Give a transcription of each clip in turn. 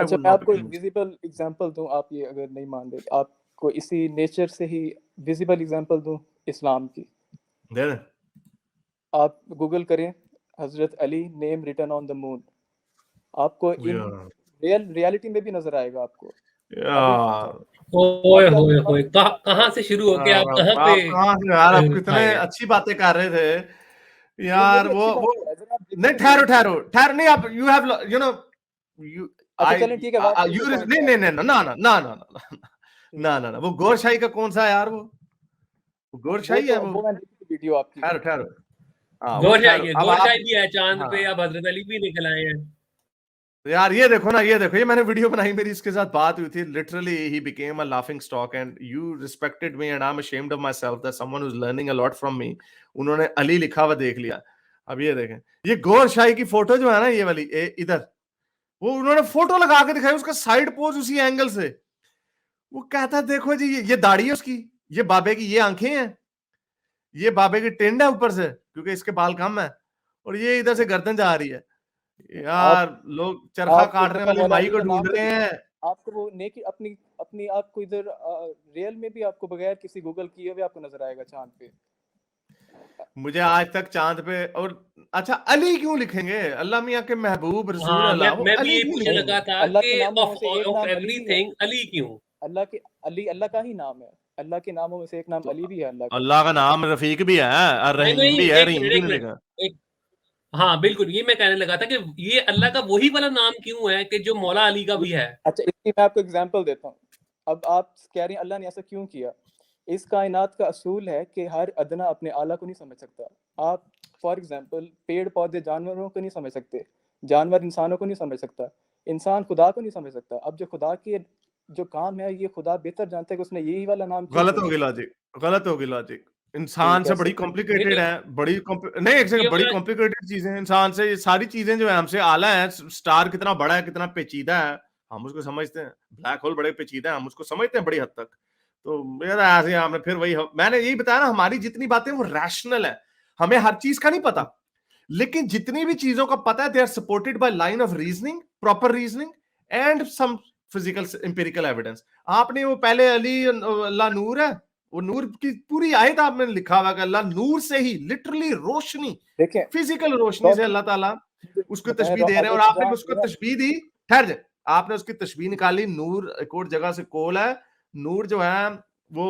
अच्छा would मैं not be आपको एक close. विजिबल एग्जांपल दूं, आप ये अगर नहीं मान रहे तो आपको इसी नेचर से ही विजिबल एग्जांपल दूं इस्लाम की। There. आप गूगल करें Hazrat Ali name written on the moon, आपको इन Yeah. रियलिटी में भी नजर आएगा आपको। अभी Yeah. ओए अभी होए आप होए, कहाँ से शुरू होके आप कहाँ पे आप कहाँ से यार, आप कितने आए? अच्छी बातें कर रहे थे ये यार। मेरी अच्छी वो बात है, अगर आप नहीं, देखेंगे ठहरो रियलिटी। ठहरो ठहरो, नहीं आप you have you know you अच्छा आई चलें ठीक है, बात यू दूसरे पॉइंट नहीं पे नहीं आते नहीं हैं। ना ना ना ना ना ठीक ना है, ना ना, वो गोरशाही का कौन सा है यार, वो गोरशाही है वो। वो मैंने देखी थी वीडियो आपकी। ठहरो ठहरो, हाँ वो गौर ठहरो, शाही अब गौर आप, शाही भी है चांद पे, हाँ अब हजरत अली भी निकल आए हैं। यार ये देखो ना, ये देखो, ये मैंने वीडियो बनाई, मेरी इसके साथ बात हुई थी, literally he became a laughing stock and you respected me and I am ashamed of my self that someone who is learning a lot from me. उन्होंने अली लिखा हुआ देख लिया। अब ये देखें, ये गौर शाही की फोटो जो है ना, ये वाली इधर, वो उन्होंने फोटो लगा के दिखाई, उसका साइड पोज उसी एंगल से। वो कहता देखो जी, ये दाढ़ी है उसकी, ये बाबे की ये आंखें हैं, ये बाबे की टिंड है ऊपर से क्योंकि इसके बाल कम है, और ये इधर से गर्दन जा रही है। आप यार लोग चरखा आप एक काटने दफा वाली मौला माई अली को का नाम ढूंढ तो रहे हैं। आपको वो नेकी अपनी अपनी आपको इधर रियल में भी आपको बगैर किसी गूगल किए हुए आपको नजर आएगा चांद पे। मुझे आज तक चांद पे, और अच्छा अली क्यों लिखेंगे, अल्लाह मियाँ के महबूब रसूल हाँ, अल्लाह, वो मैं भी अली यही क्यों पूछने नहीं, लिखेंगे? लगा था अल्लाह कि के नामों में ऑफ से एक ऑफ नाम अली भी है। एवरीथिंग अली क्यों? अल्लाह के अली अल्लाह का ही नाम है। अल्लाह के नामों में से एक नाम तो अली भी है अल्लाह का। अल्लाह का नाम रफीक भी है और नहीं रहीम नहीं, भी है, एक रहीम मिनट क्यों एक नहीं मिनट, लिखा? एक, हाँ बिल्कुल, ये मैं कहने लगा था कि ये अल्लाह का वही वाला नाम क्यों है कि जो मौला अली का भी है। अच्छा इसकी मैं आपको एग्जांपल देता हूँ। अब आप कह रही हैं अल्लाह ने ऐसा क्यों किया। इस कायनात का असूल है कि हर अदना अपने आला को नहीं समझ सकता। आप फॉर एग्जांपल पेड़ पौधे जानवरों को नहीं समझ सकते, जानवर इंसानों को नहीं समझ सकता, इंसान खुदा को नहीं समझ सकता। अब जो खुदा के जो काम है ये खुदा बेहतर जानता है कि उसने यही वाला नाम क्यों गलत चुना। होगी लॉजिक, गलत होगी लॉजिक। ठीक इंसान से बड़ी कैसे। नहीं कॉम्प्लिकेटेड तो है, नहीं एक ये सेकंड, बड़ी वाला, कॉम्प्लिकेटेड चीजें हैं इंसान से, ये सारी चीजें जो है हमसे आला है। स्टार कितना बड़ा है, कितना पेचीदा है, हम उसको समझते हैं। ब्लैक होल बड़े पेचीदा है, हम उसको समझते हैं बड़ी हद तक। तो मेरा ऐसे आपने फिर वही, मैंने यही बताया ना, हमारी जितनी बातें वो रैशनल है, हमें हर चीज का नहीं पता, लेकिन जितनी भी चीजों का पता है they are supported by line of reasoning, proper reasoning and some physical empirical evidence. आपने वो पहले अली अल्लाह नूर है, वो नूर की पूरी आयत आपने लिखा हुआ है कि अल्लाह नूर से ही, लिटरली रोशनी, देखें फिजिकल रोशनी से रोशनी अल्लाह ताला उसको बताएं तशबीह दे रहे हैं, और हजरत आपने जहाँ उसको तशबीह दी। ठहर जाए, आपने उसकी तशबीह निकाली, नूर एक और जगह से कोल है, नूर जो है वो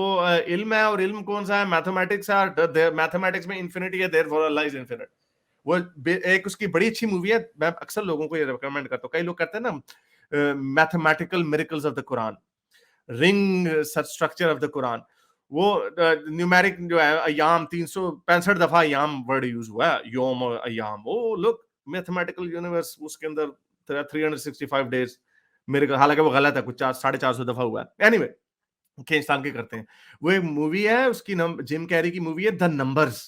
इल्म है, और इल्म कौन सा है, मैथमेटिक्स है, मैथमेटिक्स में इंफिनिटी है, देयरफॉर अल्लाह इज इनफिनिट। वो एक उसकी बड़ी अच्छी मूवी है, मैं अक्सर लोगों को ये रिकमेंड करता हूँ। कई लोग कहते हैं ना mathematical miracles of the Quran, ring structure of the Quran, वो न्यूमेरिक जो है अयाम 365 दफा अयाम वर्ड यूज हुआ है, योम और अयाम, वो लोग मैथमेटिकल यूनिवर्स, उसके अंदर 365 डेज मेरे, हालांकि वो गलत है, कुछ 450 दफा हुआ है। एनीवे खींचतान के करते हैं। वो एक मूवी है, उसकी नाम जिम कैरी की मूवी है द नंबर्स।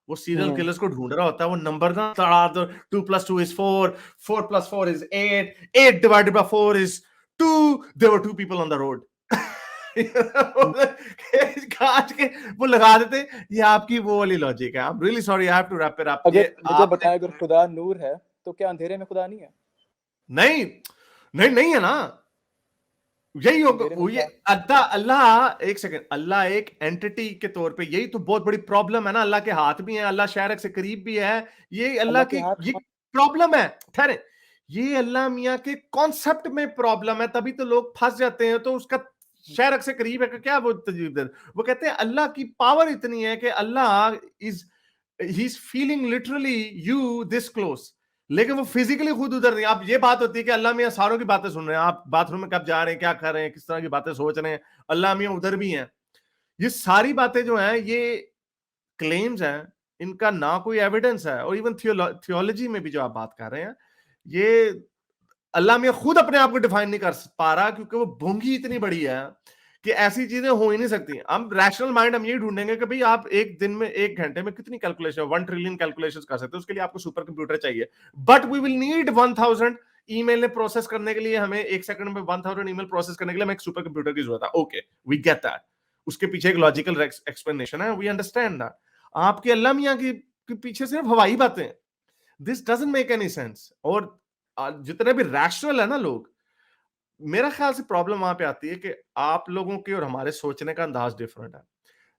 वो सीरियल किलर्स को ढूंढ रहा होता है, वो नंबर ना तड़ा दो, 2+2 is 4, 4+4 is 8, 8 divided by 4 is 2, there were 2 people on the road। काट के वो लगा देते। ये आपकी वो वाली लॉजिक है। I am really sorry, I have to wrap it up. ये अगर मुझे आपने, बताएं अगर खुदा नूर है तो क्या अंधेरे में खुदा नहीं है। नहीं नहीं नहीं है ना, यही होगा अंधेरे में वो, ये खुदा अल्लाह एक सेकंड, अल्लाह एक एंटिटी के तौर पे, यही तो बहुत बड़ी प्रॉब्लम है ना। अल्लाह के हाथ भी है, अल्लाह शायरक से करीब भी है, ये अल्लाह अल्लाह के की हाथ ये प्रॉब्लम है। ठहरे, ये अल्लाह मियाँ के कॉन्सेप्ट में प्रॉब्लम है, तभी तो लोग फंस जाते हैं। तो उसका शायरक से करीब है कि क्या, वो तजवीब दे, वो कहते हैं अल्लाह की पावर इतनी है कि Allah is, he is feeling literally you this close, लेकिन वो फिजिकली खुद उधर नहीं। आप, ये बात होती है कि अल्लाह मियाँ सारों की बातें सुन रहे हैं, आप बाथरूम में कब जा रहे हैं, क्या कर रहे हैं, किस तरह की बातें सोच रहे हैं, अल्लाह मियाँ उधर भी हैं। ये सारी बातें जो हैं, ये क्लेम्स हैं, इनका ना कोई एविडेंस है। और इवन थियोलॉजी में भी जो आप बात कर रहे हैं, ये अल्लाह मियाँ खुद अपने आप को डिफाइन नहीं कर पा रहा, क्योंकि वो भूंगी इतनी बड़ी है कि ऐसी चीजें हो ही नहीं सकती। हम रैशनल माइंड हम यही ढूंढेंगे कि भाई आप एक दिन में, एक घंटे में कितनी कैलकुलेशन, 1 ट्रिलियन कैलकुलेशन कर सकते हो, उसके लिए आपको सुपर कंप्यूटर चाहिए। But we will need 1000 email process करने के लिए, हमें एक सेकंड में 1000 ईमेल प्रोसेस करने के लिए हमें एक सुपर कंप्यूटर की जरूरत है। ओके, वी गेट दैट, उसके पीछे एक लॉजिकल एक्सप्लेनेशन है, वी अंडरस्टैंड दैट। आपके अल्लाह मियाँ के पीछे सिर्फ हवाई बातें, this doesn't make any sense. और जितने भी रैशनल है ना लोग, मेरा ख्याल से प्रॉब्लम वहां पे आती है कि आप लोगों के और हमारे सोचने का अंदाज डिफरेंट है।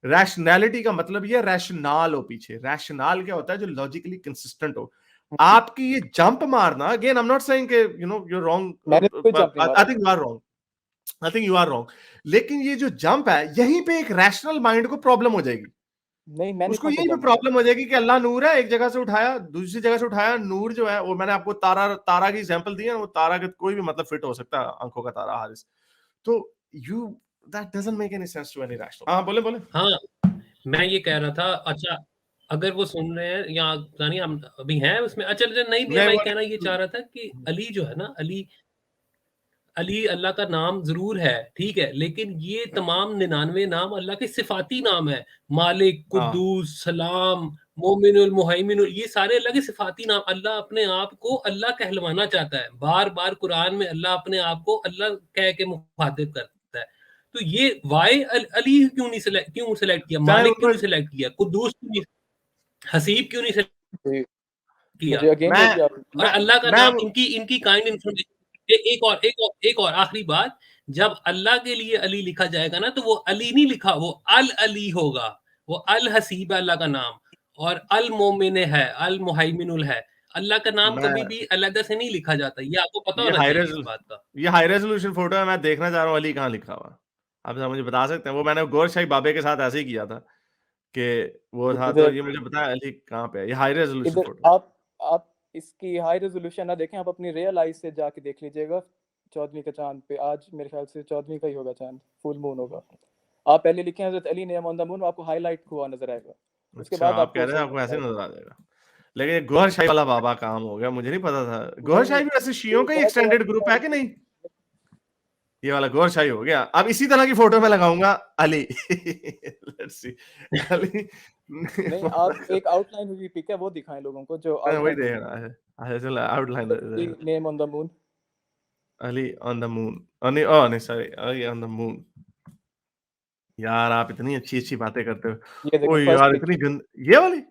रैशनैलिटी का मतलब ये रैशनाल हो पीछे। रैशनाल क्या होता है? जो लॉजिकली कंसिस्टेंट हो। आपकी ये जंप मारना, again I am not saying कि यू नो यू मैंने कोई रॉन्ग, जंप नहीं आई मारा। Think you are wrong, I think you are wrong. लेकिन ये जो जंप है, यहीं पे एक रैशनल माइंड को प्रॉब्लम हो जाएगी। नहीं, मैंने उसको कौन सा यहीं पे जंप मारा? प्रॉब्लम हो जाएगी कि अल्लाह नूर है, एक जगह से उठाया, दूसरी जगह से उठाया। नूर जो है वो मैंने आपको तारा की एग्जांपल दी है, वो तारा के कोई भी मतलब फिट हो सकता है, आंखों का तारा हारिस। तो you that doesn't make any sense to any rational. हाँ, बोले बोले। हाँ, मैं ये कह रहा था, अच्छा अगर वो सुन रहे हैं या पता नहीं हम अभी हैं उसमें, अच्छा नहीं नहीं, नहीं मैं वो कहना ये चाह रहा था कि अली जो है ना, अली अली अल्लाह का नाम ज़रूर है, ठीक है? लेकिन ये तमाम 99 नाम अल्लाह के सिफ़ाती नाम है। मालिक, हाँ, कुद्दूस, सलाम, मोमिनुल, मुहैमिनुल, ये सारे अल्लाह के सिफ़ाती नाम। अल्लाह अपने आप को अल्लाह कहलवाना चाहता है। बार-बार कुरान में अल्लाह अपने आप को अल्लाह कह के मुखातिब करता है। तो ये वाई अली क्यों सेलेक्ट किया? चाहे मालिक क्यों उनको नहीं सेलेक्ट किया? कुद्दूस क्यों नहीं, हसीब क्यों नहीं सेलेक्ट जी, किया? मुझे अगेन मैं वही आप और मैं अल्लाह का मैं नाम इनकी इनकी काइंड इन्फॉर्मेशन। एक और आखिरी बात, जब अल्लाह के लिए अली लिखा जाएगा ना, तो वो अली नहीं लिखा, वो अल अली होगा। वो अल हसीब है अल्लाह का नाम, और अल मोमिन है, अल मुहैमिनुल है। अल्लाह का नाम मैं कभी भी अलग से नहीं लिखा जाता, ये आपको पता ये होना हाई चाहिए इस रेजोल्यूशन बात का। ये हाई रेजोल्यूशन फोटो है, मैं देखना चाह रहा हूँ अली कहाँ लिखा हुआ। आप जरा मुझे बता सकते हैं? वो मैंने गौर शाही बाबे के साथ ऐसे ही किया था कि वो था, तो इधर ये मुझे बताया अली कहाँ पे है। ये हाई रेजोल्यूशन इधर फोटो। आप इसकी हाई रेजोल्यूशन ना देखें, आप अपनी रियल आईज से जाके देख लीजिएगा 14वीं के चांद पे। आज मेरे ख्याल से 14वीं का ही होगा चांद, फुल मून होगा। आप पहले लिखें हज़रत Ali name on the moon, आपको हाईलाइट हुआ नज़र आएगा। उसके अच्छा, बाद आप कह आपको रहे हैं सही आपको नज़र ऐसे आएगा। नजर आ जाएगा। लेकिन ये गौहर शाही वाला बाबा काम हो गया, मुझे नहीं पता था। गौहर नहीं, शाही नहीं, भी वैसे शियों का ही बहुत जगह एक्सटेंडेड लिखा ग्रुप है है कि नहीं? ये वाला गौहर शाही हो गया। अब इसी तरह की फोटो में लगाऊंगा अली। Let's see Ali. नहीं, आप एक आउटलाइन हुई पिक है वो दिखाएं लोगों को, जो मैं वही आउटलाइन देख हुई है। रहा है। अच्छा चलो outline. Ali name on the moon. Ali on the moon. Oh नहीं sorry, Ali on the moon. यार आप इतनी अच्छी अच्छी बातें करते ये हो। ओ देखें फर्स्ट यार इतनी पिक्चर। गंद, ये वाली।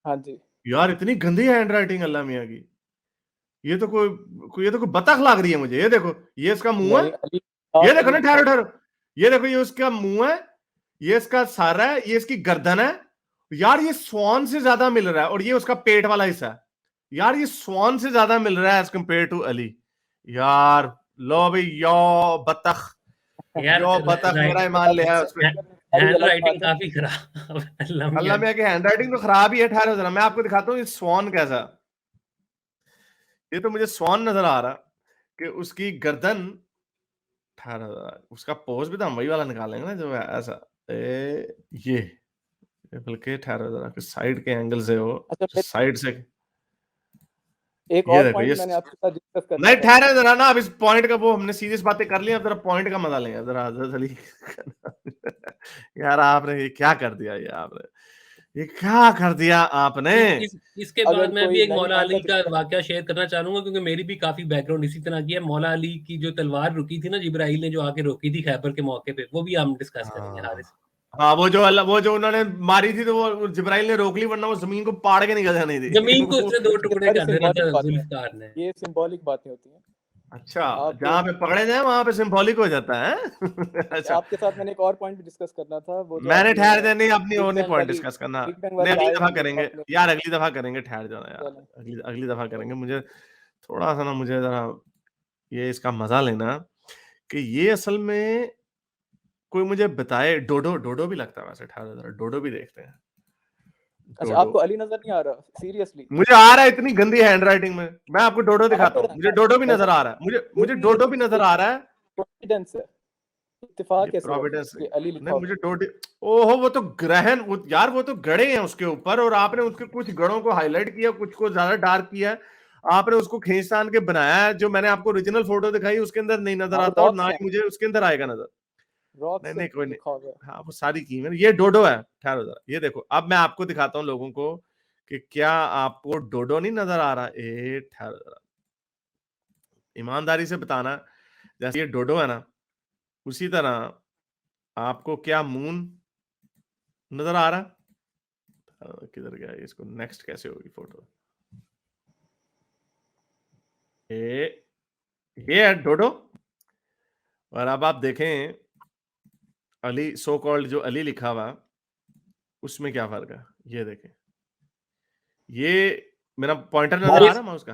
हाँ जी। यार इतनी गंदी हैंड राइटिंग अल्लाह मियाँ की। ये तो कोई बतख लग रही है मुझे। ये देखो, ये इसका मुंह है। नहीं, अली ये आप देखो अली ना, लिखा ठहरो हुआ ठहरो। ये देखो, ये उसका मुंह है, ये इसका सर है, ये इसकी गर्दन है। यार ये स्वान से ज्यादा मिल रहा है, और ये उसका पेट वाला हिस्सा है। यार ये स्वान से ज्यादा मिल रहा है एज कंपेयर टू अली। यार लो भाई, यो बतख, यार यो बतख मेरा राइट, ईमान ले आया उस पे। सारी हैंड अलग राइटिंग बात है। काफ़ी खराब है अल्लाह अल्लाह मियाँ की। मियाँ की हैंड राइटिंग तो खराब ही है। ठहरो जरा, मैं आपको दिखाता हूँ ये स्वान कैसा। ये तो मुझे स्वान नजर आ रहा कि उसकी गर्दन। ठहरो जरा, उसका पोज भी तो हम वही वाला निकालेंगे ना जो है ऐसा। ये बल्कि ठहरो जरा कि साइड के एंगल से हो, अच्छा, जो साइड से। एक ये और देखो पॉइंट ये। मैंने आपके साथ डिस्कस करना नहीं था। ठहरे जरा ना, अब इस पॉइंट का, वो हमने सीरियस बातें कर ली, अब जरा पॉइंट का मजा लेंगे जरा हजरत अली। यार आपने ये क्या कर दिया? ये क्या कर दिया आपने? इसके बाद अगर मैं भी कोई एक नहीं मौला मानता अली तो का इसका वाकया शेयर करना चाहूंगा, क्योंकि मेरी भी काफी बैकग्राउंड इसी तरह की है। मौला अली की जो तलवार रुकी थी ना, जिब्राइल ने जो आके रोकी थी खैबर के मौके पे, वो भी हम डिस्कस करेंगे हाँ हारिस। हाँ, वो जो उन्होंने मारी थी, तो वो जिब्राइल ने रोक ली, वरना वो जमीन को पाड़ के निकल जानी थी। जमीन को उसने दो टुकड़े सारी कर देना सिंबॉलिक था बातें हैं। जुल्फकार ने। ये सिंबॉलिक बातें होती हैं। अच्छा, आप जहां पे पकड़े जाए वहां पे सिंबॉलिक हो जाता है। अच्छा, आपके साथ मैंने एक और पॉइंट भी डिस्कस करना था, वो जो मैंने आपने ठहर जाए, नहीं अपनी बिग और नहीं बैंग पॉइंट वाली डिस्कस करना। बिग बैंग नहीं वाली अगली आयत दफा जो करेंगे आपने यार, अगली दफा करेंगे। ठहर जाओ ना यार, चलें। अगली अगली दफा करेंगे। मुझे थोड़ा सा ना, मुझे जरा ये इसका मजा लेना कि ये असल में कोई मुझे बताए। डोडो डोडो भी लगता है वैसे। ठहरो जरा, डोडो भी देखते हैं। अच्छा, डोडो आपको अली नजर नहीं आ रहा सीरियसली? मुझे आ रहा है इतनी गंदी हैंड राइटिंग में। मैं आपको डोडो आ दिखाता तो हूँ, रहा मुझे है डोडो भी नजर आ नजर, रहा है। मुझे ये डोडो भी नजर आ रहा है। कोइंसिडेंस है, ये इत्तेफाक है सिर्फ प्रोविडेंस कि अली लिखा नहीं, हुआ मुझे डोडे। ओहो, वो तो ग्रहण, वो यार वो तो गड़े हैं उसके ऊपर, और आपने उसके कुछ गड़ों को हाईलाइट किया, कुछ को ज्यादा डार्क किया। आपने उसको खींचतान के बनाया है। जो मैंने आपको ओरिजिनल फोटो दिखाई उसके अंदर नहीं नजर हाँ, वो आता, और ना रॉक्स हैं, ही मुझे उसके अंदर आएगा नजर। रॉक्स नहीं से नहीं, कोई नहीं। लिखा हुआ है। हाँ, वो सारी की मैंने। ये डोडो है। ठहरो जरा, ये देखो, अब मैं आपको दिखाता हूँ लोगों को कि क्या आपको डोडो नहीं नजर आ रहा। ठहरो जरा, ईमानदारी से बताना। जैसे ये डोडो है ना, उसी तरह आपको क्या मून नजर आ रहा? किधर गया ये? इसको नेक्स्ट कैसे होगी फोटो? ये ये है डोडो। और अब आप देखें अली सो कॉल्ड जो अली लिखा हुआ उसमें क्या फर्क है, ये देखें, ये मेरा पॉइंटर नजर आ हारिस, रहा है माउस का?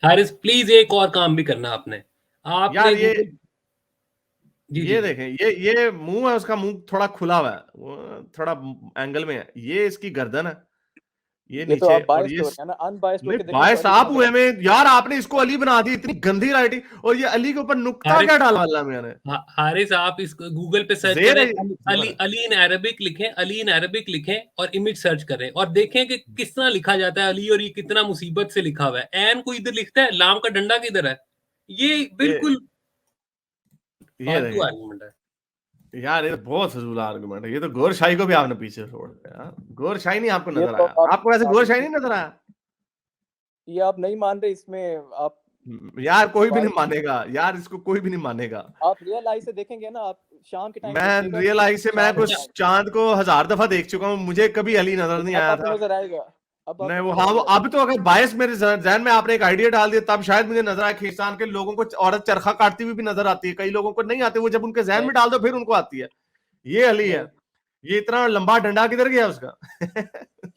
हारिस प्लीज एक और काम भी करना आपने, आपने यार ये गूगल, जी जी ये जी, देखें, ये मुंह है उसका, मुंह थोड़ा खुला हुआ है, वो थोड़ा एंगल में है, ये इसकी गर्दन है, ये ये तो नीचे, आप और बायस्ड ये हो रहे हैं ना, अनबायस्ड नहीं होके देखें तो बायस अली का आप नजर हुए में यार, आपने इसको अली बना दी, इतनी गंदी राइटिंग, और ये अली के ऊपर नुक्ता हारिस, क्या डाला अल्लाह मियां ने? हारिस आप इस गूगल पे सर्च जेर करें, है ये, ज़बर अली है। अली इन अरबिक लिखें, अली इन अरबिक लिखें और इमेज सर्च करें और देखें कि किस तरह लिखा जाता है अली, और ये कितना मुसीबत से लिखा हुआ है। एन को इधर लिखता है, लाम का डंडा किधर है? ये बिल्कुल ये फालतू देखें आर्गुमेंट है। यार, ये तो बहुत फजूल आर्गुमेंट है, ये तो गोरशाही को भी आपने पीछे छोड़ दिया यार। गोरशाही नहीं आपको ये नजर तो आया? आपको वैसे गोरशाही नहीं नजर आया? ये आप नहीं मान रहे, इसमें आप यार कोई भी नहीं बायस, मानेगा यार, इसको कोई भी नहीं मानेगा। आप रियल आई से देखेंगे ना, आप शाम के टाइम मैं देखिएगा, रियल आई से मैं चांद कुछ अच्छा, चांद को 1000 दफा देख चुका हूँ, मुझे कभी अली नजर नहीं अब आया आपको था। नजर आएगा, अब नहीं आपको वो, नजर हाँ वो आएगा। अब तो अगर बायस मेरे जहन में आपने एक आइडिया डाल दिया तब शायद मुझे नजर आए, खींचान के लोगों को औरत चरखा काटती हुई भी नजर आती है, कई लोगों को नहीं आती, वो जब उनके जहन नहीं में डाल दो फिर उनको आती है। ये अली है, नहीं, ये इतना लंबा डंडा किधर गया उसका?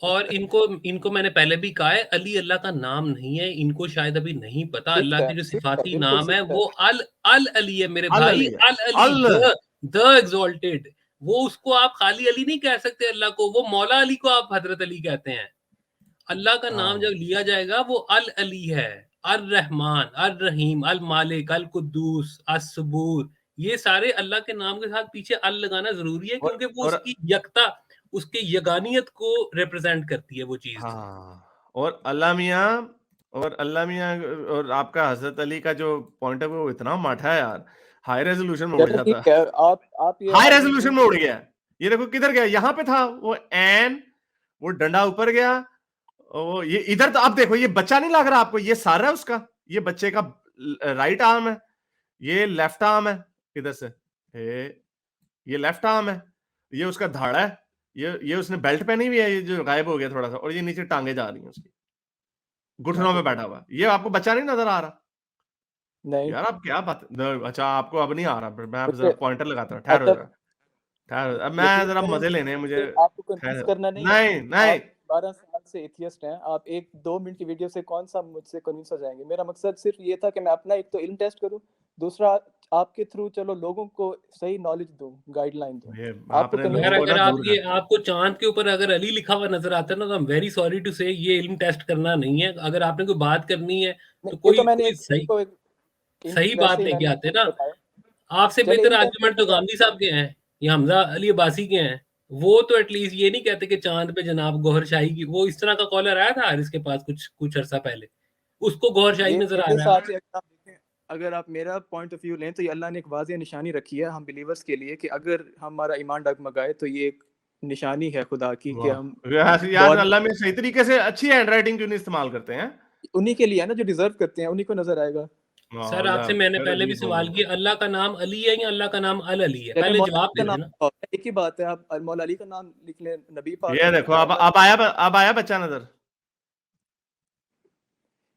और इनको इनको मैंने पहले भी कहा है, अली अल्लाह का नाम नहीं है, इनको शायद अभी नहीं पता। सिफ्त अल्लाह है, के जो सिफ्त है, सिफाती बिल्कुल नाम है सिफ्त है। वो अल अल अली है मेरे अल भाई, अली है, अल अली, अल द एग्जॉल्टेड। वो उसको आप खाली अली नहीं कह सकते अल्लाह को, वो मौला अली को आप हजरत अली कहते हैं। अल्लाह का नाम हाँ जब लिया जाएगा वो अल अली है, अर रहमान, अर रहीम, अल मालिक, अल कुद्दूस, अस सबूर, ये सारे अल्लाह के नाम के साथ पीछे अल लगाना जरूरी है, क्योंकि वो और उसकी यकता, उसके यगानियत को रिप्रेजेंट करती है वो चीज। हाँ और अल्लाह मियाँ, और अल्लाह मियाँ, और आपका हजरत अली का जो पॉइंट है वो इतना माठा है यार, हाई रेजोल्यूशन में उड़ चलो जाता ठीक है। है, आप ये हाई आर्गुमेंट रेजोल्यूशन में उड़ गया है। ये देखो किधर गया, यहाँ पे था वो एन, वो डंडा ऊपर गया, वो ये इधर, तो अब देखो ये बच्चा नहीं लग रहा आपको, ये सर है उसका, ये बच्चे का राइट आर्म है, ये लेफ्ट आर्म है, इधर से ये लेफ्ट आर्म है, ये उसका धड़ है, ये उसने बेल्ट पहनी हुई है, ये जो गायब हो गया थोड़ा सा, और ये नीचे टांगे जा रही हैं उसकी, घुटनों में बैठा हुआ, ये आपको बच्चा नहीं नजर आ रहा? नहीं, यार आप क्या बात, अच्छा आपको अब नहीं आ रहा, मैं आप जरा मुझे पॉइंटर लगाता हूँ, ठहरो अच्छा, जरा, ठहरो, अब मैं यकीन जरा करें, मजे लेने हैं मुझे, मुझे आपको कन्विंस ठहरो, करना नहीं है। नहीं नहीं, आप 12 साल से एथियस्ट हैं, आप 1-2 मिनट की वीडियो से कौन सा मुझसे कन्विंस हो जाएंगे? मेरा मकसद सिर्फ ये था कि मैं अपना एक तो इल्म टेस्ट करूं, दूसरा आपके थ्रू चलो लोगों को सही नॉलेज दूं, गाइडलाइन दूं। ये आपको आपने कन्विंस यार लोगों को अगर ना आप दूर ये, कर, आपको चांद के ऊपर अगर अली लिखा हुआ नजर आता है ना, तो I am very sorry to say, ये इल्म टेस्ट करना नहीं है। अगर आपने कोई बात करनी है नहीं, तो ये तो कोई मैंने कोई एक सही को एक सही बात वैसे ही लेके मैंने आते ना। बताया। आपसे चले बेहतर इल्म टेस्ट आर्गुमेंट तो करते हैं। गांधी साहब के हैं या हमजा अली अब्बासी के हैं। वो तो एटलीस्ट ये नहीं कहते कि चांद पे जनाब गौहर शाही की, वो इस तरह का कॉलर आया था हारिस के पास कुछ कुछ अरसा पहले, उसको गौहर शाही ये नजर आ मेरे रहा है। साथ है, अगर आप देखें, अगर आप मेरा पॉइंट ऑफ व्यू लें तो ये अल्लाह ने एक वाज़िह निशानी रखी है हम बिलीवर्स के लिए कि अगर हमारा ईमान डगमगाए तो ये एक निशानी है खुदा की कि हम वाह यार, दौड़, अल्लाह में सही तरीके से अच्छी हैंडराइटिंग क्यों नहीं इस्तेमाल करते हैं? उन्हीं के लिए है ना जो डिजर्व करते हैं, उन्हीं को नजर आएगा। सर आपसे मैंने फिर पहले भी अजीब हो सवाल गया। किया, अल्लाह का नाम अली है या अल्लाह का नाम अल अली है? चले पहले मौला जवाब का दे नाम देना। एक ही बात है, आप मौला अली का नाम लिख लें, नबी पाक ये का देखो लिखा है। अब आया बच्चा नजर,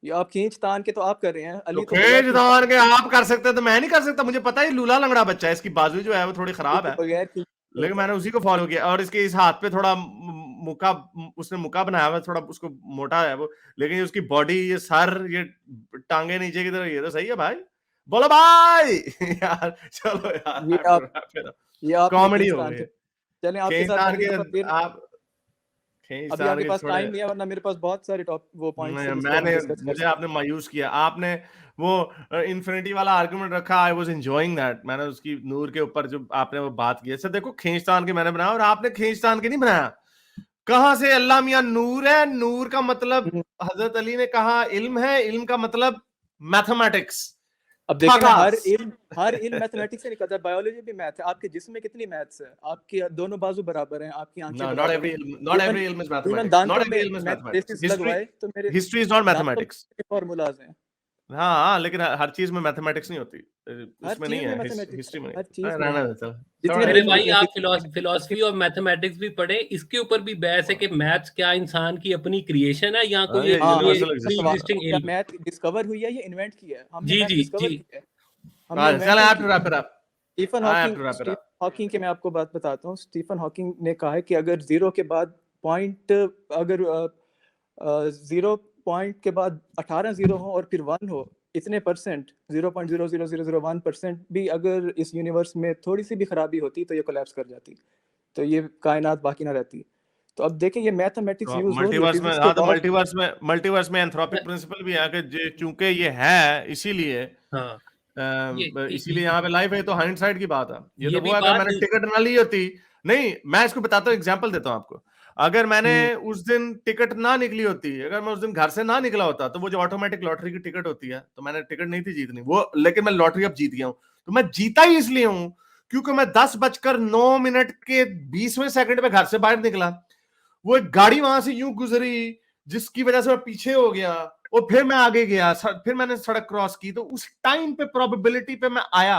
ये आप खींच तान के तो आप कर रहे हैं, तो अली तो बगैर खेज खींच तान दान के आप कर सकते हैं तो मैं नहीं कर सकता? मुझे पता है लूला लंगड़ा बच्चा है, इसकी बाजू जो है वो थोड़ी के खराब तो है, बगैर खींच लेकिन होता है। मैंने उसी को फॉलो किया, और इसके इस हाथ पे थोड़ा मुका, उसने मुका बनाया हुआ है, थोड़ा उसको मोटा है वो, लेकिन उसकी बॉडी, ये सर, ये टांगे नीचे की तरफ, ये तो सही है भाई, बोलो भाई यार चलो ये आप यार, ये आपने कॉमेडी खींच हो तान गई। के, चलें आपके खींच साथ तान अगली के दफा फिर, आप, खींच अभी तान आपके के पास थोड़े, टाइम नहीं है, वरना मेरे पास बहुत सारे टॉप वो पॉइंट्स हैं जिस पे हम मैंने, डिस्कस कर मुझे सकते आपने मायूस किया, आपने वो इन्फिनिटी वाला आर्गुमेंट रखा, आई वाज एंजॉयिंग दैट, मैंने उसकी नूर के ऊपर जो आपने वो बात की, सर देखो खींचतान के मैंने बनाया और आपने खींचतान के नहीं बनाया। कहां से अल्लाह मियां नूर है, नूर का मतलब हैं। हजरत अली ने कहा इल्म है, इल्म का मतलब मैथमेटिक्स, अब देखें ना, हर थकास। इल्म मैथमेटिक्स से निकलता है, बायोलॉजी भी मैथ है, आपके जिस्म में कितनी मैथ्स है, आपके दोनों बाजू बराबर हैं, आपकी आंखें No, बराबर हैं, not even every ilm is even mathematics. Not दांतों every में ilm is math mathematics. Basis लगवाए तो मेरे History is not दांतों mathematics. में फॉर्मूलाज हैं। हाँ, लेकिन हर चीज में मैथमेटिक्स नहीं होती, हर उसमें नहीं चीज में है, मैथमेटिक्स हिस्ट्री है, में हर नहीं। चीज में रहना है। देता, छोड़ जितने मेरे रिलीजन भाई हैं, आप फिलोसफी और मैथमेटिक्स भी पढ़े, इसके ऊपर भी बहस है कि मैथ्स क्या इंसान की अपनी क्रिएशन है या कोई ये एक हाँ, यूनिवर्सल प्री सवाल एग्जिस्टिंग क्या इल्म? मैथ डिस्कवर हुई है या इन्वेंट किया है? हमने जी मैथ जी डिस्कवर जी, किया है, हमने इन्वेंट चल नहीं आप किया। Wrap it up, Stephen I have Hawking to wrap it Stephen up. Hawking की मैं आपको बात बताता हूँ। स्टीफन हॉकिंग ने कहा है कि अगर जीरो के बाद पॉइंट अगर जीरो पॉइंट के बाद 18 जीरो हो और फिर 1 हो, इतने परसेंट 0.00001% भी अगर इस यूनिवर्स में थोड़ी सी भी खराबी होती तो ये कोलैप्स कर जाती, तो ये कायनात बाकी ना रहती। तो अब देखें ये मैथमेटिक्स तो यूज हो रही है मल्टीवर्स में, फिजिक्स के हाँ, तो लॉज। मल्टीवर्स में एंथ्रोपिक प्रिंसिपल भी है कि चूंकि ये है इसीलिए हाँ ये इसीलिए यहाँ पे लाइफ है, तो हाइंडसाइट की बात है। ये ये तो भी वो है, अगर बात मैंने टिकट ना ली होती, नहीं मैं इसको बताता हूँ, एग्जांपल देता हूँ आपको। अगर मैंने उस दिन टिकट ना निकली होती, अगर मैं उस दिन घर से ना निकला होता, तो वो जो ऑटोमेटिक लॉटरी की टिकट होती है, तो मैंने टिकट नहीं थी जीतनी वो, लेकिन मैं लॉटरी अब जीत गया हूँ। तो मैं जीता ही इसलिए हूँ क्योंकि मैं 10:09 के 20वें सेकंड में घर से बाहर निकला। वो एक गाड़ी वहां से यूं गुजरी जिसकी वजह से मैं पीछे हो गया, और फिर मैं आगे गया, फिर मैंने सड़क क्रॉस की, तो उस टाइम पे प्रोबेबिलिटी पे मैं आया।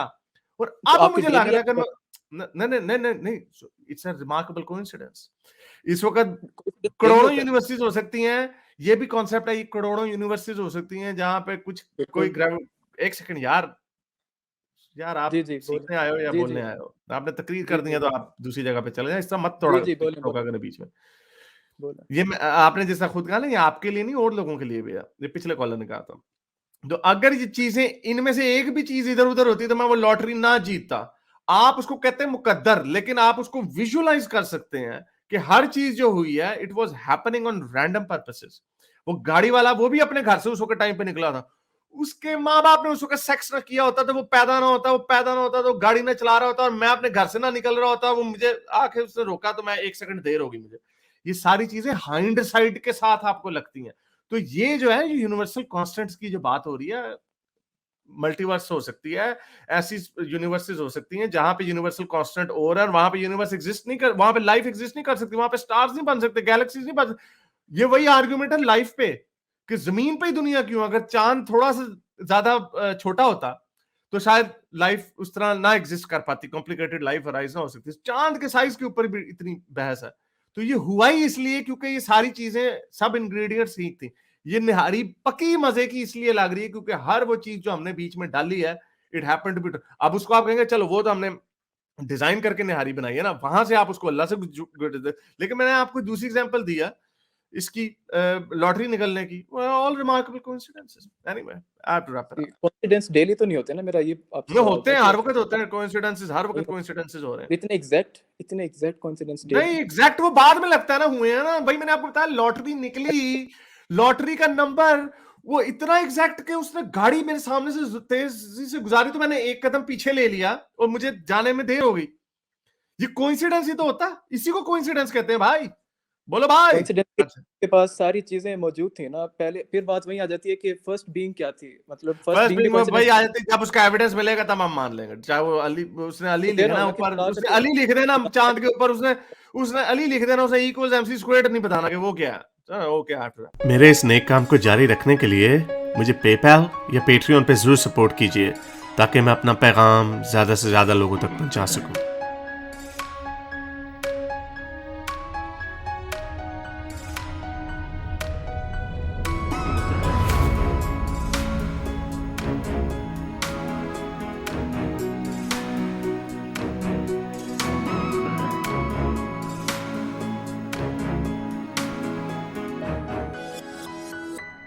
और तो अब आपके मुझे ड्रीम लग ही रहा है कि नहीं नहीं नहीं नहीं नहीं, इट्स अ रिमार्केबल कोइंसिडेंस। इस वक्त करोड़ों यूनिवर्सिटीज हो सकती हैं, ये भी कॉन्सेप्ट है, ये करोड़ों यूनिवर्सिटीज हो सकती हैं जहां पे कुछ कोई एक सेकंड यार, आप जी जी सीखने आए हो या जी बोलने जी आए हो? आपने तकरीर जी कर दी जी है तो आप दूसरी जगह पे चले जाए, इस तरह मत जी जी बोले टोका बोले करें बीच में। बोले। ये आपने जैसा खुद कहा ना, ये आपके लिए नहीं और लोगों के लिए भी है, ये पिछले कॉलर ने कहा था। तो अगर ये चीजें, इनमें से एक भी चीज इधर उधर होती तो मैं वो लॉटरी ना जीतता। आप उसको कहते हैं मुकद्दर, लेकिन आप उसको विजुअलाइज कर सकते हैं कि हर चीज जो हुई है it was happening on random purposes. वो गाड़ी वाला वो भी अपने घर से उस वक्त टाइम पे निकला था, उसके माँ बाप ने उस वक्त सेक्स ना किया होता तो वो पैदा ना होता, वो पैदा ना होता तो गाड़ी ना चला रहा होता, और मैं अपने घर से ना निकल रहा होता, वो मुझे आके उसने रोका तो मैं 1 सेकंड देर होगी मुझे। ये सारी चीजें हाइंड साइड के साथ आपको लगती हैं। तो ये जो है, ये यूनिवर्सल कांस्टेंट्स की जो बात हो रही है, मल्टीवर्स हो सकती है, ऐसी यूनिवर्सेस हो सकती हैं जहां पे यूनिवर्सल कांस्टेंट और है, वहां पे यूनिवर्स एग्जिस्ट नहीं कर, वहां पे लाइफ एग्जिस्ट नहीं कर सकती, वहां पे स्टार्स नहीं बन सकते, गैलेक्सीज नहीं बन। ये वही आर्गुमेंट है लाइफ पे कि जमीन पे ही दुनिया क्यों, अगर चांद थोड़ा सा ज्यादा छोटा होता तो शायद लाइफ उस तरह ना एग्जिस्ट कर पाती, कॉम्प्लिकेटेड लाइफ अराइज ना हो सकती। चांद के साइज के ऊपर भी इतनी बहस है। तो ये हुआ ही इसलिए क्योंकि ये सारी चीजें, सब इंग्रेडिएंट्स ठीक थी। ये निहारी पकी मजे की इसलिए लग रही है क्योंकि हर वो चीज जो हमने बीच में डाली है, इट हैपेंड टू बी। अब उसको आप कहेंगे चलो वो तो हमने डिजाइन करके निहारी बनाई है ना, वहां से आप उसको अल्लाह से, लेकिन मैंने आपको दूसरी एग्जांपल दिया इसकी लॉटरी निकलने की, all remarkable coincidences. Anyway, I have to wrap it up. Coincidence daily तो नहीं होते ना, मेरा ये आपसे वो सवाल होते था हैं, कि हर वक्त होते हैं कोइंसिडेंसेस, हर वक्त कोइंसिडेंसेस हो रहे हैं। इतने एग्जैक्ट कोइंसिडेंस डेली नहीं एग्जैक्ट वो बाद में लगता है ना, हुए हैं ना भाई, मैंने आपको बताया लॉटरी निकली, लॉटरी का नंबर वो इतना एग्जैक्ट कि उसने गाड़ी मेरे सामने से तेजी से गुजारी तो मैंने 1 कदम पीछे ले लिया और मुझे जाने में देर हो गई। ये कोइंसिडेंस ही तो होता है, इसी को कोइंसिडेंस कहते हैं भाई। बोलो भाई। कोइंसिडेंस अच्छा, के पास सारी चीजें मौजूद थी ना पहले, फिर बात वही आ जाती है कि फर्स्ट बीइंग क्या थी, मतलब फर्स्ट फर्स्ट बीइंग भी बीइंग में भाई कोइंसिडेंस आ जाती है, जब उसका एविडेंस मिलेगा तब हम मान लेंगे, चाहे वो अली, उसने अली दे रहा लिखना हूँ ना कि ऊपर, स्टार उसने अली लिख देना चांद के ऊपर, उसने उसने अली लिख देना, उसे इक्वल्स MC स्क्वायर्ड नहीं बताना कि वो क्या है। ओके, आफ्टर मेरे इस नेक काम को जारी रखने के लिए मुझे पेपैल या पेट्रियन पे जरूर सपोर्ट कीजिए ताकि मैं अपना पैगाम ज्यादा से ज्यादा लोगों तक पहुंचा सकूं।